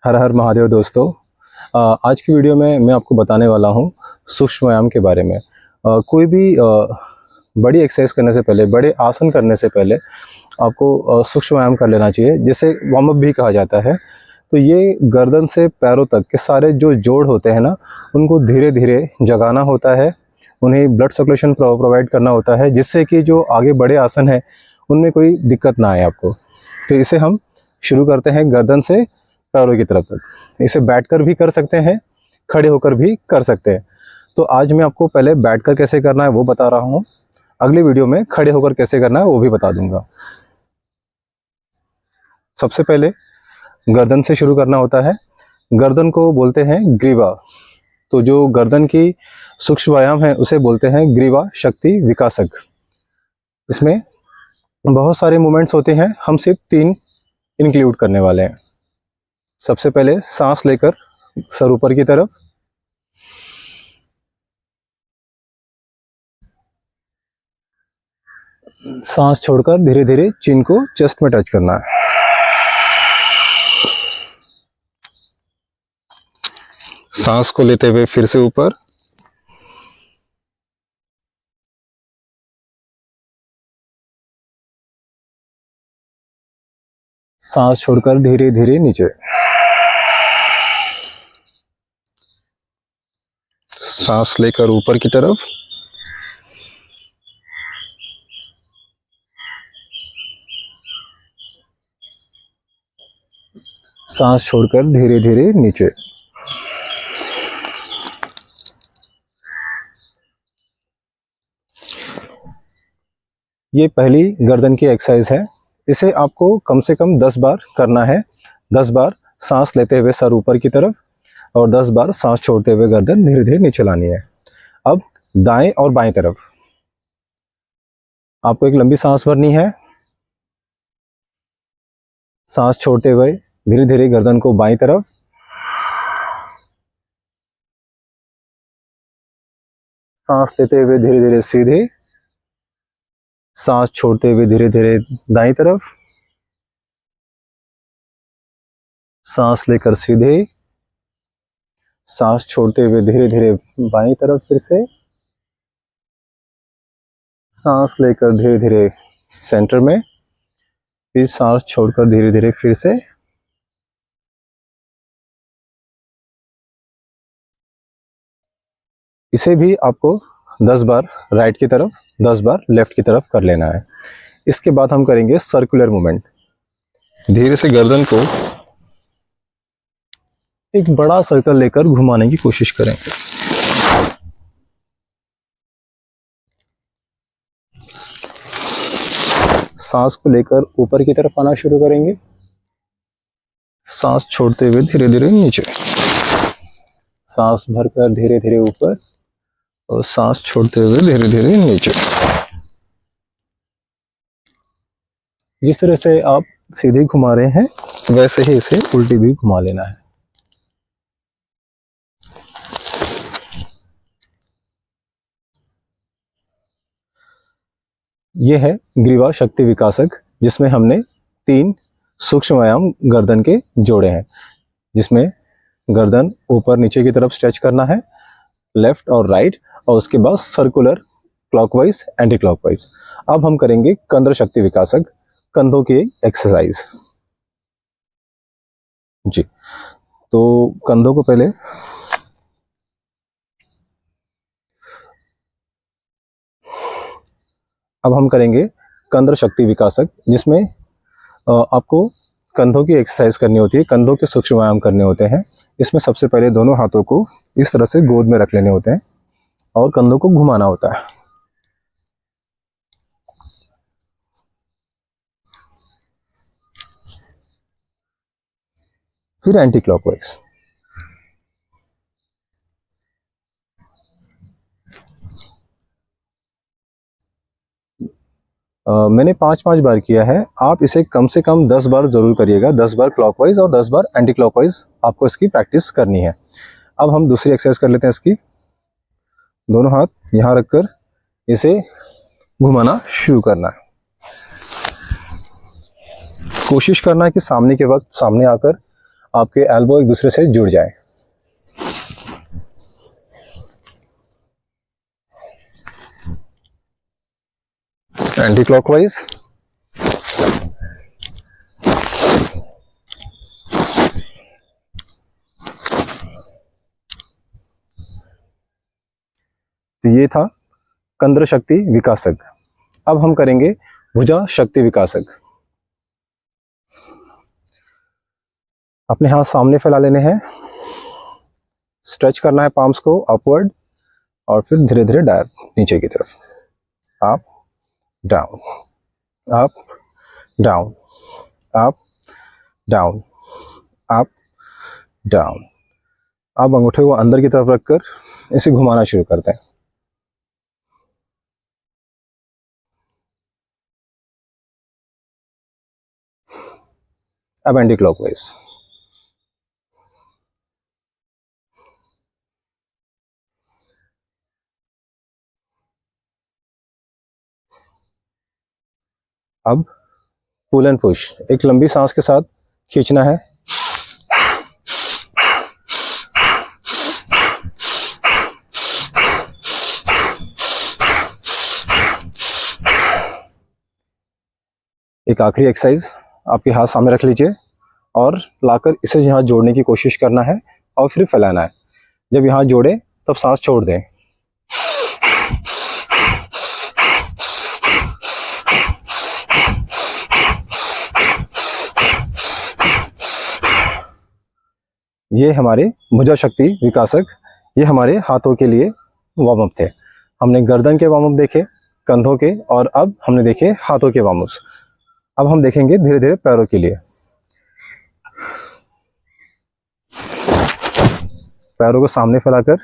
हर हर महादेव दोस्तों। आज की वीडियो में मैं आपको बताने वाला हूँ सूक्ष्म व्यायाम के बारे में। कोई भी बड़ी एक्सरसाइज करने से पहले, बड़े आसन करने से पहले आपको सूक्ष्म व्यायाम कर लेना चाहिए, जिसे वार्म अप भी कहा जाता है। तो ये गर्दन से पैरों तक के सारे जो जोड़ होते हैं ना, उनको धीरे धीरे जगाना होता है, उन्हें ब्लड सर्कुलेशन प्रोवाइड करना होता है, जिससे कि जो आगे बड़े आसन हैं उनमें कोई दिक्कत ना आए आपको। तो इसे हम शुरू करते हैं गर्दन से पैरों की तरफ तक। इसे बैठकर भी कर सकते हैं, खड़े होकर भी कर सकते हैं। तो आज मैं आपको पहले बैठकर कैसे करना है वो बता रहा हूँ, अगली वीडियो में खड़े होकर कैसे करना है वो भी बता दूंगा। सबसे पहले गर्दन से शुरू करना होता है। गर्दन को बोलते हैं ग्रीवा। तो जो गर्दन की सूक्ष्म व्यायाम है उसे बोलते हैं ग्रीवा शक्ति विकासक। इसमें बहुत सारे मूवमेंट्स होते हैं, हम सिर्फ 3 इंक्लूड करने वाले हैं। सबसे पहले सांस लेकर सर ऊपर की तरफ, सांस छोड़कर धीरे धीरे चिन को चेस्ट में टच करना है। सांस को लेते हुए फिर से ऊपर, सांस छोड़कर धीरे धीरे नीचे, सांस लेकर ऊपर की तरफ, सांस छोड़कर धीरे धीरे नीचे। ये पहली गर्दन की एक्सरसाइज है। इसे आपको कम से कम 10 बार करना है। 10 बार सांस लेते हुए सर ऊपर की तरफ और 10 बार सांस छोड़ते हुए गर्दन धीरे धीरे नीचे लानी है। अब दाएं और बाएं तरफ आपको एक लंबी सांस भरनी है। सांस छोड़ते हुए धीरे धीरे गर्दन को बाएं तरफ, सांस लेते हुए धीरे धीरे सीधे, सांस छोड़ते हुए धीरे धीरे दाईं तरफ, सांस लेकर सीधे, सांस छोड़ते हुए धीरे धीरे बाईं तरफ, फिर से सांस लेकर धीरे धीरे सेंटर में, फिर सांस छोड़कर धीरे धीरे फिर से। इसे भी आपको 10 बार राइट की तरफ, 10 बार लेफ्ट की तरफ कर लेना है। इसके बाद हम करेंगे सर्कुलर मूवमेंट। धीरे से गर्दन को एक बड़ा सर्कल लेकर घुमाने की कोशिश करेंगे। सांस को लेकर ऊपर की तरफ आना शुरू करेंगे, सांस छोड़ते हुए धीरे धीरे नीचे, सांस भरकर धीरे धीरे ऊपर और सांस छोड़ते हुए धीरे धीरे नीचे। जिस तरह से आप सीधे घुमा रहे हैं वैसे ही इसे उल्टी भी घुमा लेना है। यह है ग्रीवा शक्ति विकासक, जिसमें हमने 3 सूक्ष्म व्यायाम गर्दन के जोड़े हैं, जिसमें गर्दन ऊपर नीचे की तरफ स्ट्रेच करना है, लेफ्ट और राइट, और उसके बाद सर्कुलर, क्लॉकवाइज, एंटी क्लॉकवाइज। अब हम करेंगे कंधर शक्ति विकासक, कंधों की एक्सरसाइज। जी, तो कंधों को पहले अब हम करेंगे कंधर शक्ति विकासक, जिसमें आपको कंधों की एक्सरसाइज करनी होती है, कंधों के सूक्ष्म व्यायाम करने होते हैं। इसमें सबसे पहले दोनों हाथों को इस तरह से गोद में रख लेने होते हैं और कंधों को घुमाना होता है। फिर एंटी क्लॉकवाइज। मैंने 5-5 बार किया है, आप इसे कम से कम 10 बार जरूर करिएगा। 10 बार क्लॉकवाइज और 10 बार एंटी क्लॉकवाइज आपको इसकी प्रैक्टिस करनी है। अब हम दूसरी एक्सरसाइज कर लेते हैं इसकी। दोनों हाथ यहाँ रखकर इसे घुमाना शुरू करना है। कोशिश करना है कि सामने के वक्त सामने आकर आपके एल्बो एक दूसरे से जुड़ जाए। Anti clockwise. तो ये था कंद्र शक्ति विकासक। अब हम करेंगे भुजा शक्ति विकासक। अपने हाथ सामने फैला लेने हैं, स्ट्रेच करना है पाम्स को अपवर्ड, और फिर धीरे धीरे डाउन नीचे की तरफ, up down, up down, up down, up down. अब अंगूठे को अंदर की तरफ रखकर इसे घुमाना शुरू करते हैं। अब एंटी क्लॉकवाइज। अब पुल एंड पुश, एक लंबी सांस के साथ खींचना है। एक आखिरी एक्सरसाइज, आपके हाथ सामने रख लीजिए और लाकर इसे यहाँ जोड़ने की कोशिश करना है और फिर फैलाना है। जब यहाँ जोड़े तब सांस छोड़ दें। ये हमारे भुजा शक्ति विकासक, ये हमारे हाथों के लिए वार्म अप थे। हमने गर्दन के वार्म अप देखे, कंधों के, और अब हमने देखे हाथों के वार्म अप्स। अब हम देखेंगे धीरे धीरे पैरों के लिए। पैरों को सामने फैलाकर